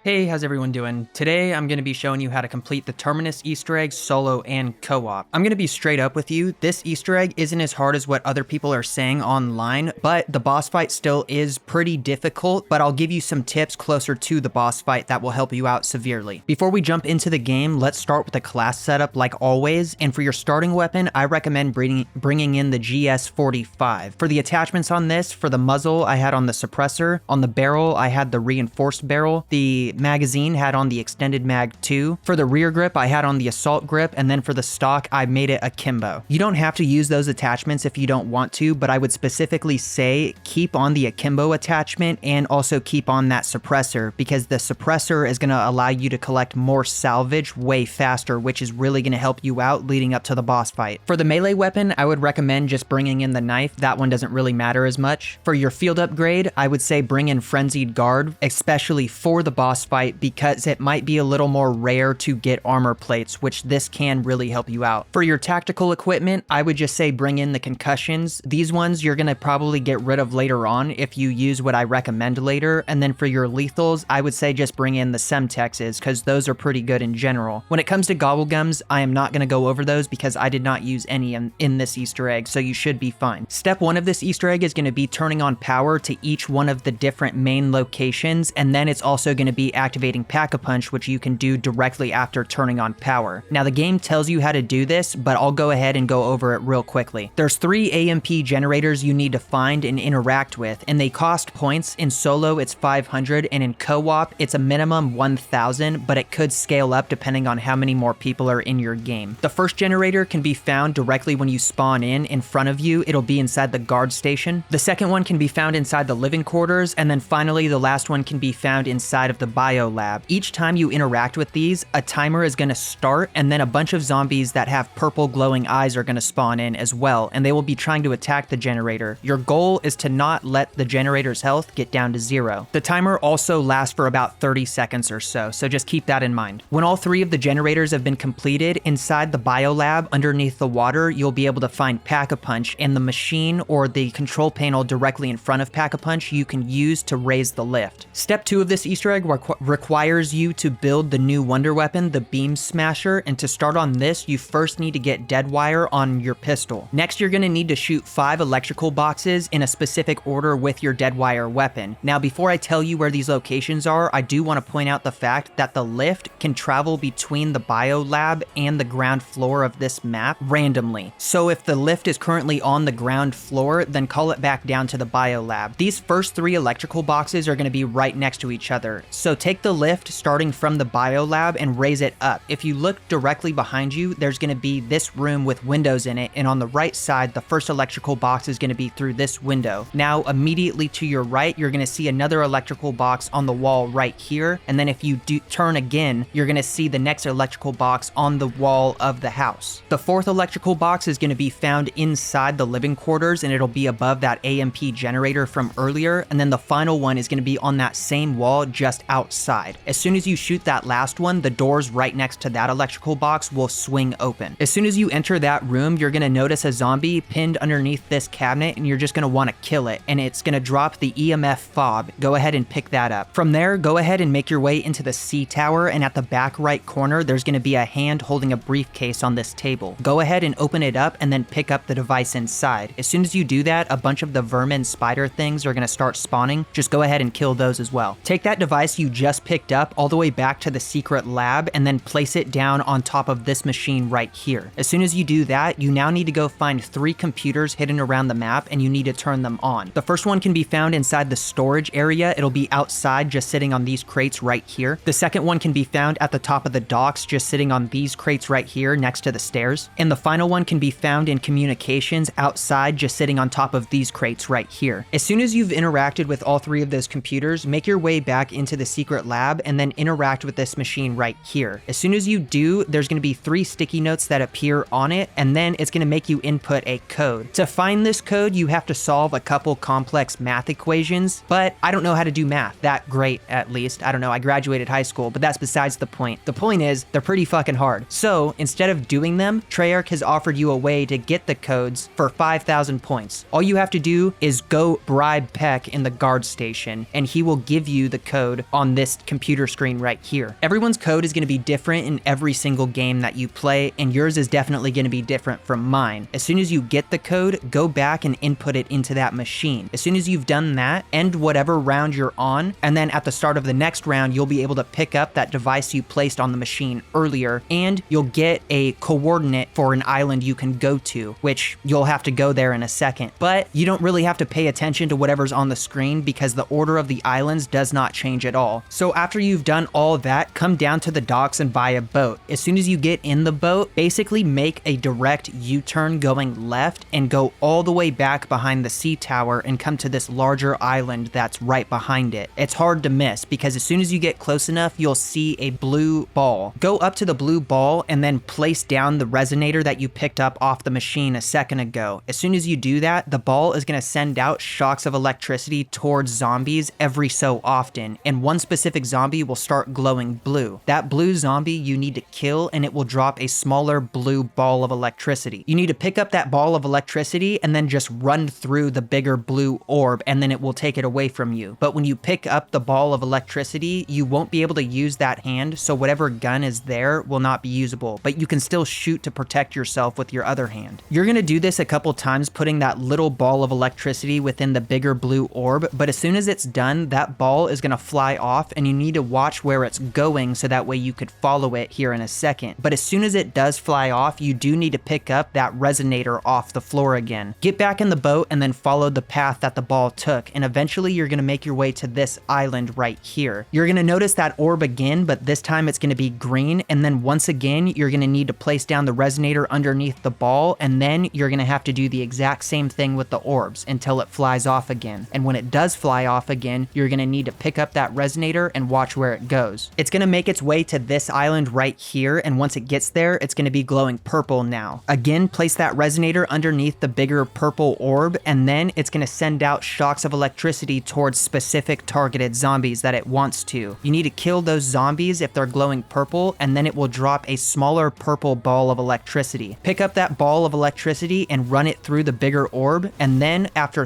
Hey, how's everyone doing? Today I'm going to be showing you how to complete the Terminus Easter egg solo and co-op. I'm going to be straight up with you, this Easter egg isn't as hard as what other people are saying online, but the boss fight still is pretty difficult, but I'll give you some tips closer to the boss fight that will help you out severely. Before we jump into the game, let's start with the class setup like always, and for your starting weapon, I recommend bringing in the GS45. For the attachments on this, for the muzzle, I had on the suppressor, on the barrel, I had the reinforced barrel, the magazine had on the extended mag 2. For the rear grip, I had on the assault grip, and then for the stock, I made it akimbo. You don't have to use those attachments if you don't want to, but I would specifically say keep on the akimbo attachment and also keep on that suppressor, because the suppressor is going to allow you to collect more salvage way faster, which is really going to help you out leading up to the boss fight. For the melee weapon, I would recommend just bringing in the knife. That one doesn't really matter as much. For your field upgrade, I would say bring in Frenzied Guard, especially for the boss fight, because it might be a little more rare to get armor plates, which this can really help you out. For your tactical equipment, I would just say bring in the concussions. These ones you're going to probably get rid of later on if you use what I recommend later. And then for your lethals, I would say just bring in the Semtexes, because those are pretty good in general. When it comes to gobblegums, I am not going to go over those because I did not use any in this Easter egg, so you should be fine. Step 1 of this Easter egg is going to be turning on power to each one of the different main locations, and then it's also going to be activating Pack-a-Punch, which you can do directly after turning on power. Now the game tells you how to do this, but I'll go ahead and go over it real quickly. There's 3 AMP generators you need to find and interact with, and they cost points. In solo it's 500, and in co-op it's a minimum 1000, but it could scale up depending on how many more people are in your game. The first generator can be found directly when you spawn in front of you. It'll be inside the guard station. The second one can be found inside the living quarters, and then finally the last one can be found inside of the bio lab. Each time you interact with these, a timer is going to start, and then a bunch of zombies that have purple glowing eyes are going to spawn in as well, and they will be trying to attack the generator. Your goal is to not let the generator's health get down to 0. The timer also lasts for about 30 seconds or so just keep that in mind. When all 3 of the generators have been completed, inside the bio lab underneath the water, you'll be able to find Pack-a-Punch, and the machine or the control panel directly in front of Pack-a-Punch you can use to raise the lift. Step 2 of this Easter egg requires you to build the new wonder weapon, the Beamsmasher, and to start on this, you first need to get dead wire on your pistol. Next, you're going to need to shoot 5 electrical boxes in a specific order with your dead wire weapon. Now, before I tell you where these locations are, I do want to point out the fact that the lift can travel between the bio lab and the ground floor of this map randomly. So if the lift is currently on the ground floor, then call it back down to the bio lab. These first 3 electrical boxes are going to be right next to each other. So take the lift starting from the bio lab and raise it up. If you look directly behind you, there's going to be this room with windows in it, and on the right side, the first electrical box is going to be through this window. Now, immediately to your right, you're going to see another electrical box on the wall right here, and then if you do turn again, you're going to see the next electrical box on the wall of the house. The 4th electrical box is going to be found inside the living quarters, and it'll be above that AMP generator from earlier, and then the final one is going to be on that same wall just outside. As soon as you shoot that last one, the doors right next to that electrical box will swing open. As soon as you enter that room, you're going to notice a zombie pinned underneath this cabinet, and you're just going to want to kill it, and it's going to drop the EMF fob. Go ahead and pick that up. From there, go ahead and make your way into the C tower, and at the back right corner, there's going to be a hand holding a briefcase on this table. Go ahead and open it up and then pick up the device inside. As soon as you do that, a bunch of the vermin spider things are going to start spawning. Just go ahead and kill those as well. Take that device you just picked up all the way back to the secret lab and then place it down on top of this machine right here. As soon as you do that, you now need to go find 3 computers hidden around the map, and you need to turn them on. The first one can be found inside the storage area. It'll be outside just sitting on these crates right here. The second one can be found at the top of the docks just sitting on these crates right here next to the stairs. And the final one can be found in communications outside just sitting on top of these crates right here. As soon as you've interacted with all 3 of those computers, make your way back into the secret lab and then interact with this machine right here. As soon as you do, there's going to be 3 sticky notes that appear on it, and then it's going to make you input a code. To find this code, you have to solve a couple complex math equations, but I don't know how to do math that great, at least. I don't know, I graduated high school, but that's besides the point. The point is, they're pretty fucking hard. So instead of doing them, Treyarch has offered you a way to get the codes for 5,000 points. All you have to do is go bribe Peck in the guard station, and he will give you the code on on this computer screen right here. Everyone's code is going to be different in every single game that you play, and yours is definitely going to be different from mine. As soon as you get the code, go back and input it into that machine. As soon as you've done that, end whatever round you're on, and then at the start of the next round, you'll be able to pick up that device you placed on the machine earlier, and you'll get a coordinate for an island you can go to, which you'll have to go there in a second. But you don't really have to pay attention to whatever's on the screen because the order of the islands does not change at all. So after you've done all that, come down to the docks and buy a boat. As soon as you get in the boat, basically make a direct U-turn going left and go all the way back behind the sea tower and come to this larger island that's right behind it. It's hard to miss because as soon as you get close enough, you'll see a blue ball. Go up to the blue ball and then place down the resonator that you picked up off the machine a second ago. As soon as you do that, the ball is going to send out shocks of electricity towards zombies every so often, and one specific zombie will start glowing blue. That blue zombie you need to kill and it will drop a smaller blue ball of electricity. You need to pick up that ball of electricity and then just run through the bigger blue orb and then it will take it away from you. But when you pick up the ball of electricity, you won't be able to use that hand, so whatever gun is there will not be usable, but you can still shoot to protect yourself with your other hand. You're going to do this a couple times, putting that little ball of electricity within the bigger blue orb, but as soon as it's done, that ball is going to fly off and you need to watch where it's going so that way you could follow it here in a second. But as soon as it does fly off, you do need to pick up that resonator off the floor again. Get back in the boat and then follow the path that the ball took, and eventually you're going to make your way to this island right here. You're going to notice that orb again, but this time it's going to be green, and then once again you're going to need to place down the resonator underneath the ball, and then you're going to have to do the exact same thing with the orbs until it flies off again. And when it does fly off again, you're going to need to pick up that resonator and watch where it goes. It's going to make its way to this island right here, and once it gets there, it's going to be glowing purple now. Again, place that resonator underneath the bigger purple orb, and then it's going to send out shocks of electricity towards specific targeted zombies that it wants to. You need to kill those zombies if they're glowing purple, and then it will drop a smaller purple ball of electricity. Pick up that ball of electricity and run it through the bigger orb, and then after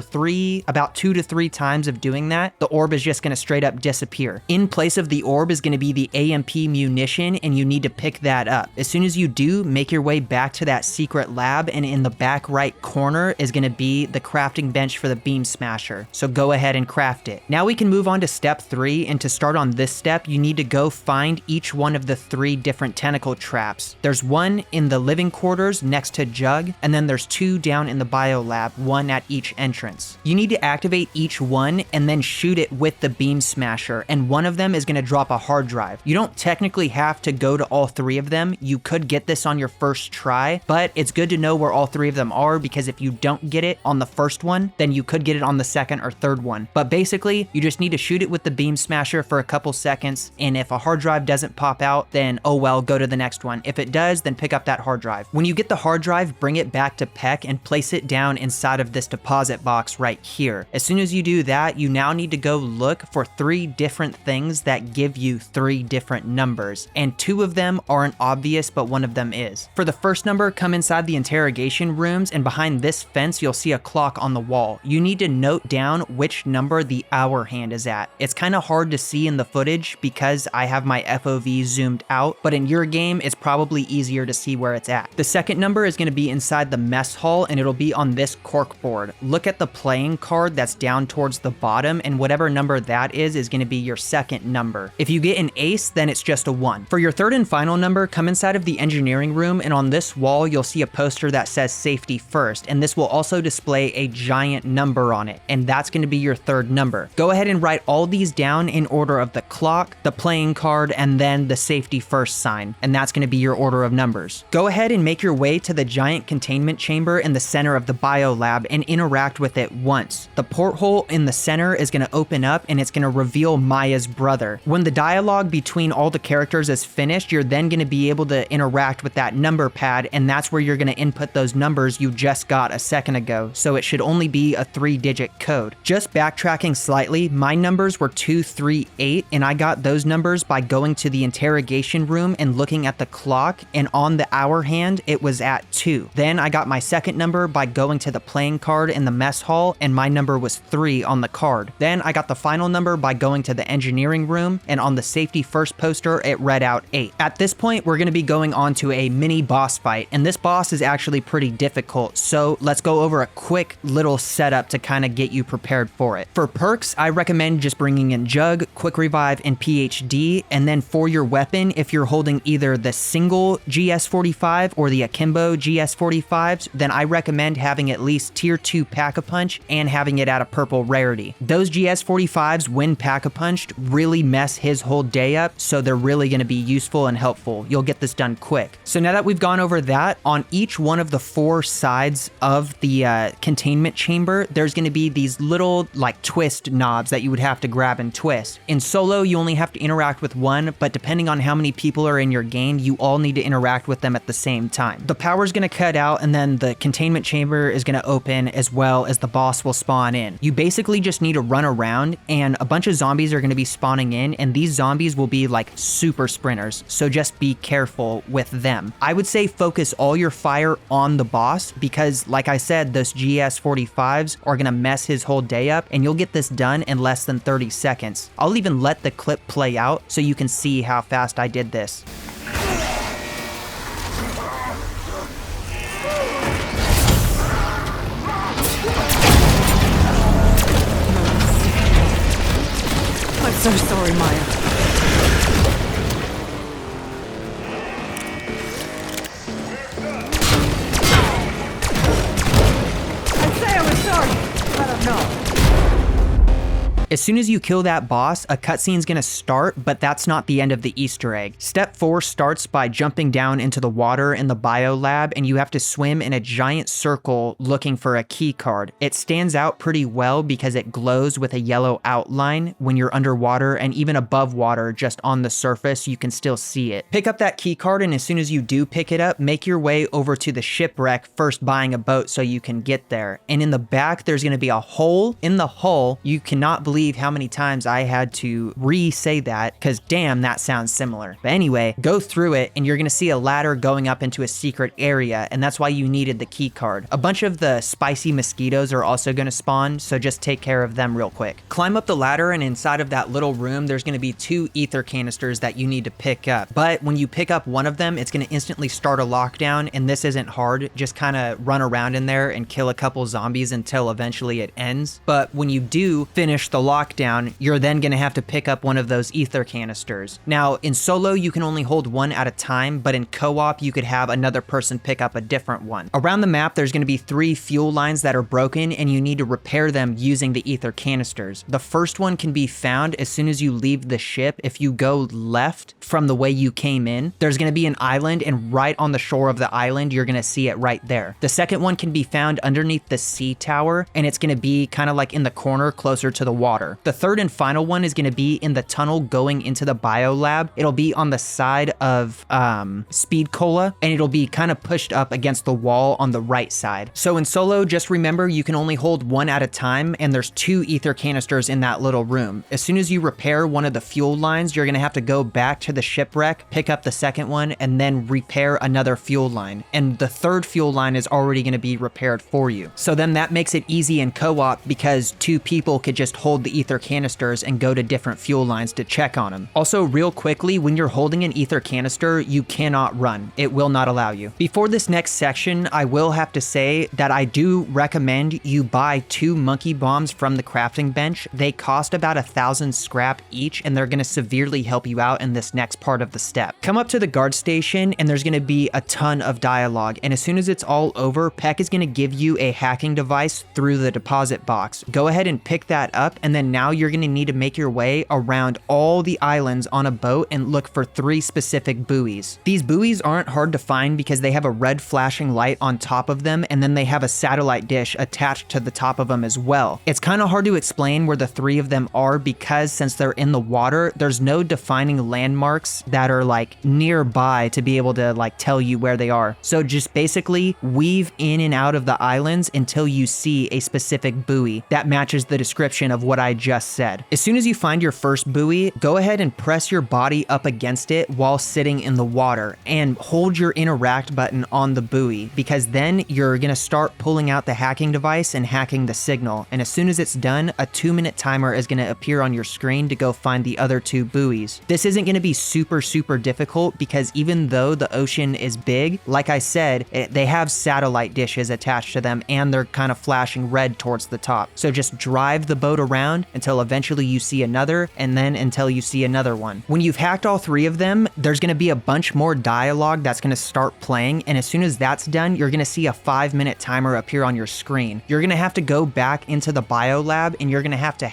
about 2 to 3 times of doing that, the orb is just going to straight up disappear. In place of the orb is going to be the AMP munition, and you need to pick that up. As soon as you do, make your way back to that secret lab, and in the back right corner is going to be the crafting bench for the Beamsmasher. So go ahead and craft it. Now we can move on to step 3, and to start on this step, you need to go find each one of the 3 different tentacle traps. There's one in the living quarters next to Jug, and then there's 2 down in the bio lab, 1 at each entrance. You need to activate each one and then shoot it with the Beamsmasher, and one of them is going to drop a hard drive. You don't technically have to go to all 3 of them. You could get this on your first try, but it's good to know where all 3 of them are, because if you don't get it on the first one, then you could get it on the second or third one. But basically, you just need to shoot it with the Beamsmasher for a couple seconds, and if a hard drive doesn't pop out, then oh well, go to the next one. If it does, then pick up that hard drive. When you get the hard drive, bring it back to Peck and place it down inside of this deposit box right here. As soon as you do that, you now need to go look for 3 different things that give you 3 different numbers, and 2 of them aren't obvious, but one of them is. For the first number, come inside the interrogation rooms, and behind this fence you'll see a clock on the wall. You need to note down which number the hour hand is at. It's kind of hard to see in the footage because I have my FOV zoomed out, but in your game it's probably easier to see where it's at. The second number is going to be inside the mess hall, and it'll be on this cork board. Look at the playing card that's down towards the bottom, and whatever number that is going to be your second number. If you get an ace, then it's just a 1. For your third and final number, come inside of the engineering room, and on this wall you'll see a poster that says safety first, and this will also display a giant number on it, and that's going to be your third number. Go ahead and write all these down in order of the clock, the playing card, and then the safety first sign, and that's going to be your order of numbers. Go ahead and make your way to the giant containment chamber in the center of the bio lab and interact with it once. The porthole in the center is going to open up, and it's going to reveal Maya's brother. When the dialogue between all the characters is finished, you're then going to be able to interact with that number pad, and that's where you're going to input those numbers you just got a second ago, so it should only be a 3-digit code. Just backtracking slightly, my numbers were 2, 3, 8, and I got those numbers by going to the interrogation room and looking at the clock, and on the hour hand it was at 2. Then I got my second number by going to the playing card in the mess hall, and my number was 3 on the card. Then I got the final number by going to the engineering room, and on the safety first poster, it read out 8. At this point, we're going to be going on to a mini boss fight, and this boss is actually pretty difficult, so let's go over a quick little setup to kind of get you prepared for it. For perks, I recommend just bringing in Jug, Quick Revive, and PhD, and then for your weapon, if you're holding either the single GS45 or the Akimbo GS45s, then I recommend having at least tier 2 Pack-a-Punch and having it at a purple rarity. Those GS45s, when Pack-a-Punched, really mess his whole day up, so they're really going to be useful and helpful. You'll get this done quick. So now that we've gone over that, on each one of the 4 sides of the containment chamber, there's going to be these little like twist knobs that you would have to grab and twist. In solo, you only have to interact with one, but depending on how many people are in your game, you all need to interact with them at the same time. The power is going to cut out, and then the containment chamber is going to open, as well as the boss will spawn in. You basically just need to run around, and a bunch of zombies are going to be spawning in, and these zombies will be like super sprinters, so just be careful with them. I would say focus all your fire on the boss, because like I said, those GS45s are going to mess his whole day up, and you'll get this done in less than 30 seconds. I'll even let the clip play out so you can see how fast I did this. I'm so sorry, Maya. I'd say I was sorry. I don't know. As soon as you kill that boss, a cutscene's gonna start, but that's not the end of the Easter egg. Step 4 starts by jumping down into the water in the bio lab, and you have to swim in a giant circle looking for a key card. It stands out pretty well because it glows with a yellow outline when you're underwater, and even above water, just on the surface, you can still see it. Pick up that key card, and as soon as you do pick it up, make your way over to the shipwreck, first buying a boat so you can get there. And in the back, there's gonna be a hole. In the hull, you cannot believe how many times I had to re-say that, because damn, that sounds similar. But anyway, go through it, and you're gonna see a ladder going up into a secret area, and that's why you needed the key card. A bunch of the spicy mosquitoes are also gonna spawn, so just take care of them real quick. Climb up the ladder, and inside of that little room, there's gonna be 2 Aether canisters that you need to pick up. But when you pick up one of them, it's gonna instantly start a lockdown, and this isn't hard. Just kind of run around in there and kill a couple zombies until eventually it ends. But when you do finish the lockdown, you're then going to have to pick up one of those Aether canisters. Now, in solo, you can only hold one at a time, but in co-op, you could have another person pick up a different one. Around the map, there's going to be 3 fuel lines that are broken, and you need to repair them using the Aether canisters. The first one can be found as soon as you leave the ship. If you go left from the way you came in, there's going to be an island, and right on the shore of the island, you're going to see it right there. The second one can be found underneath the sea tower, and it's going to be kind of like in the corner closer to the water. The third and final one is going to be in the tunnel going into the bio lab. It'll be on the side of Speed Cola, and it'll be kind of pushed up against the wall on the right side. So in solo, just remember you can only hold one at a time, and there's 2 Aether canisters in that little room. As soon as you repair one of the fuel lines, you're going to have to go back to the shipwreck, pick up the second one, and then repair another fuel line. And the third fuel line is already going to be repaired for you. So then that makes it easy in co-op because 2 people could just hold the Aether canisters and go to different fuel lines to check on them. Also, real quickly, when you're holding an Aether canister, you cannot run. It will not allow you. Before this next section, I will have to say that I do recommend you buy 2 monkey bombs from the crafting bench. They cost about 1,000 scrap each, and they're going to severely help you out in this next part of the step. Come up to the guard station, and there's going to be a ton of dialogue, and as soon as it's all over, Peck is going to give you a hacking device through the deposit box. Go ahead and pick that up, and then now you're going to need to make your way around all the islands on a boat and look for 3 specific buoys. These buoys aren't hard to find because they have a red flashing light on top of them, and then they have a satellite dish attached to the top of them as well. It's kind of hard to explain where the 3 of them are because since they're in the water, there's no defining landmarks that are like nearby to be able to like tell you where they are. So just basically weave in and out of the islands until you see a specific buoy that matches the description of what I just said. As soon as you find your first buoy, go ahead and press your body up against it while sitting in the water and hold your interact button on the buoy, because then you're gonna start pulling out the hacking device and hacking the signal. And as soon as it's done, a 2-minute timer is gonna appear on your screen to go find the other 2 buoys. This isn't gonna be super difficult because even though the ocean is big, like I said, they have satellite dishes attached to them and they're kind of flashing red towards the top. So just drive the boat around until eventually you see another, and then until you see another one. When you've hacked all 3 of them, there's gonna be a bunch more dialogue that's gonna start playing, and as soon as that's done, you're gonna see a 5-minute timer appear on your screen. You're gonna have to go back into the biolab and you're gonna have to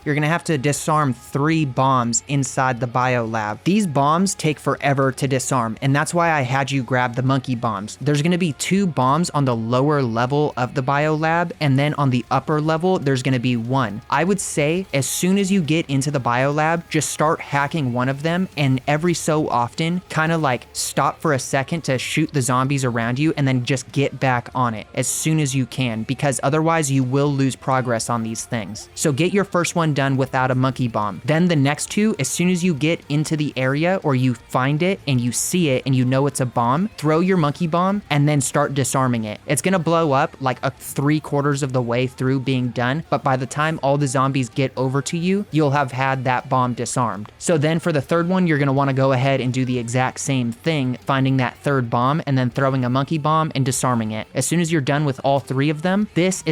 you're gonna have to disarm 3 bombs inside the biolab. These bombs take forever to disarm, and that's why I had you grab the monkey bombs. There's gonna be 2 bombs on the lower level of the biolab, and then on the upper level, there's gonna be 1. I would say as soon as you get into the biolab, just start hacking one of them, and every so often, kind of like stop for a second to shoot the zombies around you, and then just get back on it as soon as you can, because otherwise you will lose progress on these things. So get your first one done without a monkey bomb. Then the next 2, as soon as you get into the area or you find it and you see it and you know it's a bomb, throw your monkey bomb and then start disarming it. It's gonna blow up like a 3/4 of the way through being done, but by the time all the zombies get over to you, you'll have had that bomb disarmed. So then for the 3rd one, you're gonna wanna go ahead and do the exact same thing, finding that 3rd bomb and then throwing a monkey bomb and disarming it. As soon as you're done with all 3 of them, this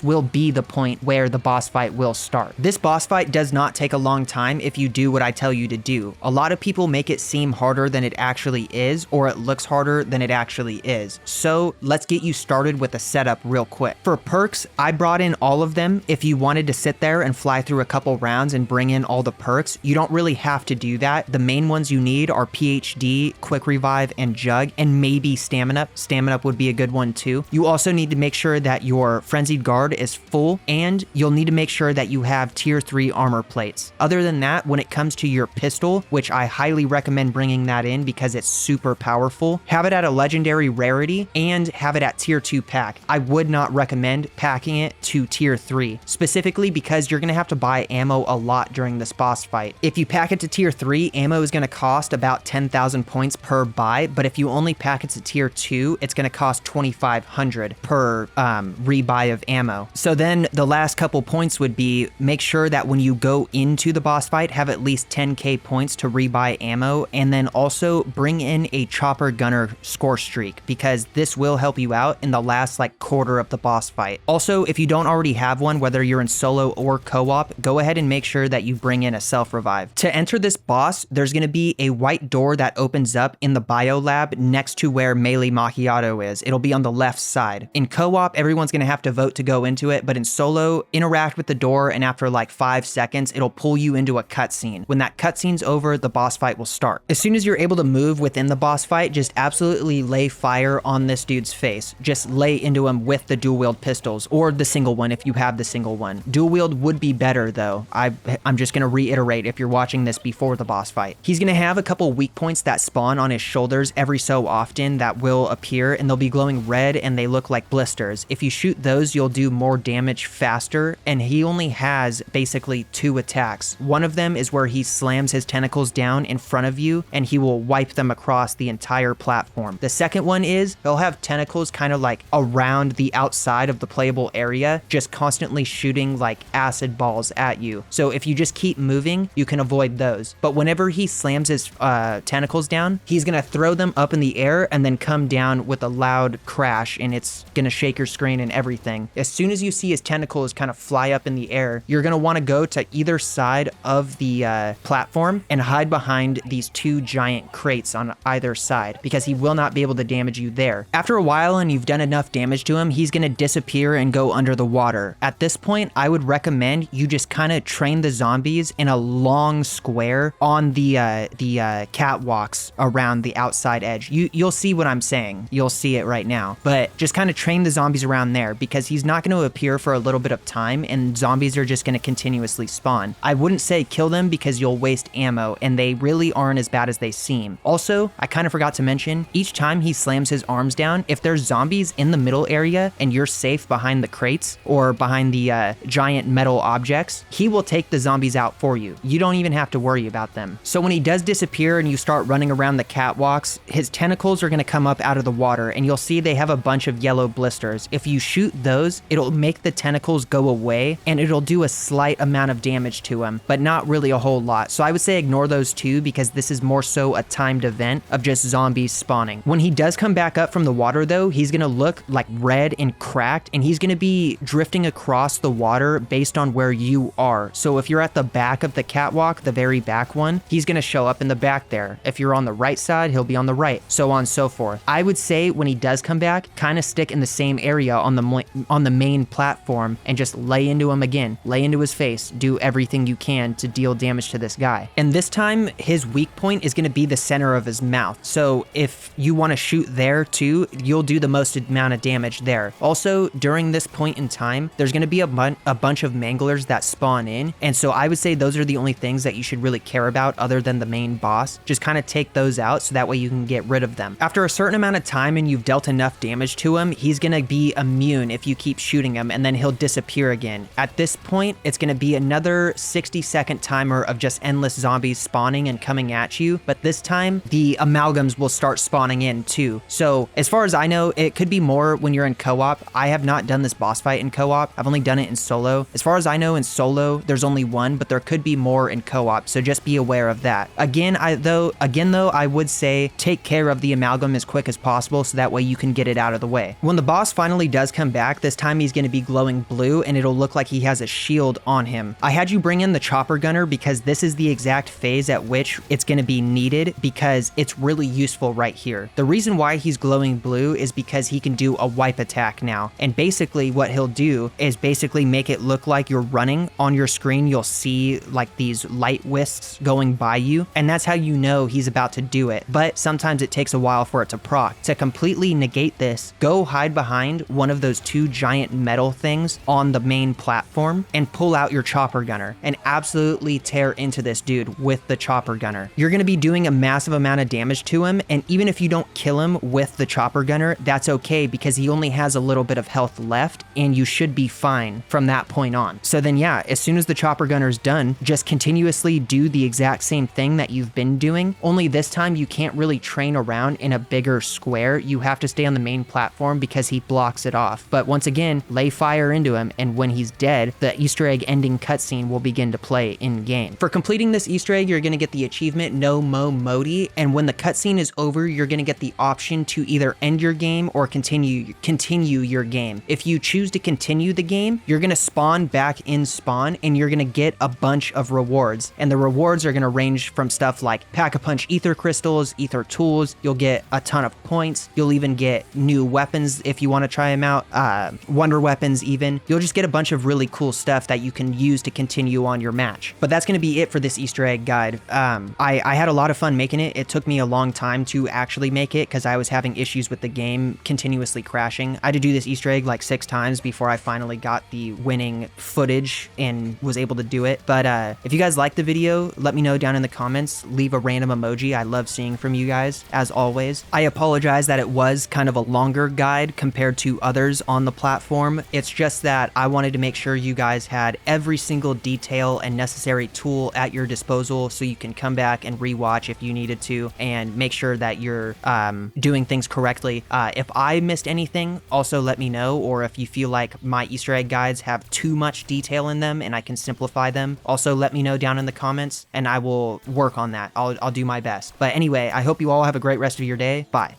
will be the point where the boss fight will start. This boss fight does not take a long time if you do what I tell you to do. A lot of people make it seem harder than it actually is, or it looks harder than it actually is. So let's get you started with the setup real quick. For perks, I brought in all of them. If you wanted to sit there and fly through a couple rounds and bring in all the perks, you don't really have to do that. The main ones you need are PhD, Quick Revive, and Jug, and maybe Stamina. Stamina would be a good one too. You also need to make sure that your Frenzied Guard is full, and you'll need to make sure that you have tier 3 armor plates. Other than that, when it comes to your pistol, which I highly recommend bringing that in because it's super powerful, have it at a legendary rarity and have it at tier 2 pack. I would not recommend packing it to tier 3, specifically because you're gonna have to buy ammo a lot during this boss fight. If you pack it to tier 3, ammo is gonna cost about 10,000 points per buy, but if you only pack it to tier 2, it's gonna cost 2,500 per rebuy of ammo. So then the last couple points would be, make sure that when you go into the boss fight, have at least 10k points to rebuy ammo, and then also bring in a chopper gunner score streak, because this will help you out in the last like quarter of the boss fight. Also, if you don't already have one, whether you're in solo or co-op, go ahead and make sure that you bring in a self revive. To enter this boss, there's going to be a white door that opens up in the biolab next to where Melee Macchiato is. It'll be on the left side. In co-op, everyone's going to have to vote to go into it, but in solo, interact with the door, and after like 5 seconds, it'll pull you into a cutscene. When that cutscene's over, the boss fight will start. As soon as you're able to move within the boss fight, just absolutely lay fire on this dude's face. Just lay into him with the dual wield pistols, or the single one if you have the single one. Dual wield would be better though. I'm just gonna reiterate if you're watching this before the boss fight. He's gonna have a couple weak points that spawn on his shoulders every so often that will appear, and they'll be glowing red and they look like blisters. If you shoot those, you'll do more damage faster, and he only has basically 2 attacks. One of them is where he slams his tentacles down in front of you and he will wipe them across the entire platform. The second one is he'll have tentacles kind of like around the outside of the playable area, just constantly shooting like acid balls at you. So if you just keep moving, you can avoid those. But whenever he slams his tentacles down, he's gonna throw them up in the air and then come down with a loud crash, and it's gonna shake your screen and everything. As soon as you see his tentacles kind of fly up in the air, you're gonna want to go to either side of the platform and hide behind these 2 giant crates on either side, because he will not be able to damage you there. After a while and you've done enough damage to him, he's gonna disappear and go under the water. At this point, I would recommend you just kind of train the zombies in a long square on the catwalks around the outside edge. You'll see what I'm saying. You'll see it right now. But just kind of train the zombies around there, because he's not going to appear for a little bit of time and zombies are just going to continuously spawn. I wouldn't say kill them because you'll waste ammo, and they really aren't as bad as they seem. Also, I kind of forgot to mention, each time he slams his arms down, if there's zombies in the middle area and you're safe behind the crates, or behind the giant metal objects, he will take the zombies out for you. You don't even have to worry about them. So when he does disappear and you start running around the catwalks, his tentacles are going to come up out of the water, and you'll see they have a bunch of yellow blisters. If you shoot those, it'll make the tentacles go away, and it'll do a slight amount of damage to him, but not really a whole lot. So I would say ignore those two, because this is more so a timed event of just zombies spawning. When he does come back up from the water though, he's going to look like red and cracked, and he's going to be drifting across the water based on where you are. So if you're at the back of the catwalk, the very back one, he's going to show up in the back there. If you're on the right side, he'll be on the right, so on and so forth. I would say when he does come back, kind of stick in the same area on the main platform and just lay into him again, lay into his face, do everything you can to deal damage to this guy. And this time his weak point is going to be the center of his mouth. So if you want to shoot there too, you'll do the most amount of damage there. Also, during this point in time, there's going to be a bunch of manglers that spawn in, and so I would say those are the only things that you should really care about other than the main boss. Just kind of take those out so that way you can get rid of them. After a certain amount of time and you've dealt enough damage to him, he's going to be immune if you keep shooting him, and then he'll disappear again. At this point, it's going to be another 60-second timer of just endless zombies spawning and coming at you, but this time the amalgams will start spawning in too. So as far as I know, it could be more when you're in co-op. I have not done this boss fight in co-op. I've only done it in solo. As far as I know, in solo, there's only one, but there could be more in co-op, so just be aware of that. Again though, I would say take care of the amalgam as quick as possible so that way you can get it out of the way. When the boss finally does come back, this time he's going to be glowing blue, and it'll look like he has a shield on him. I had you bring in the chopper gunner because this is the exact phase at which it's going to be needed, because it's really useful right here. The reason why he's glowing blue is because he can do a wipe attack now, and basically what he'll do is basically make it look like you're running. On your screen you'll see like these light wisps going by you, and that's how you know he's about to do it, but sometimes it takes a while for it to proc. To completely negate this, go hide behind one of those two giant metal things on the main platform and pull out your chopper gunner and absolutely tear into this dude with the chopper gunner. You're going to be doing a massive amount of damage to him, and even if you don't kill him with the chopper gunner, that's okay, because he only has a little bit of health left and you should be fine from that point on. So then yeah, as soon as the chopper gunner's done, just continuously do the exact same thing that you've been doing, only this time you can't really train around in a bigger square. You have to stay on the main platform because he blocks it off. But once again, lay fire into him, and when he's dead, the Easter egg ending cutscene will begin to play in game. For completing this Easter egg, you're going to get the achievement No Mo Modi, and when the cutscene is over, you're going to get the option to either end your game or continue your game. If you choose to continue the game, you're going to spawn back in spawn, and you're going to get a bunch of rewards, and the rewards are going to range from stuff like Pack-a-Punch ether crystals, ether tools. You'll get a ton of points. You'll even get new weapons if you want to try them out, wonder weapons even. You'll just get a bunch of really cool stuff that you can use to continue on your match. But that's going to be it for this Easter egg guide. I had a lot of fun making it. It took me a long time to actually make it because I was having issues with the game continuously crashing. I had to do this Easter egg like 6 times before I finally got the winning footage and was able to do it. But if you guys liked the video, let me know down in the comments. Leave a random emoji. I love seeing from you guys, as always. I apologize that it was kind of a longer guide compared to others on the platform. It's just that I wanted to make sure you guys had every single detail and necessary tool at your disposal so you can come back and rewatch if you needed to and make sure that you're doing things correctly. If I missed anything, also let me know, or if you feel like my Easter egg guides have too much detail in them and I can simplify them, also let me know down in the comments and I will work on that. I'll do my best. But anyway, I hope you all have a great rest of your day. Bye.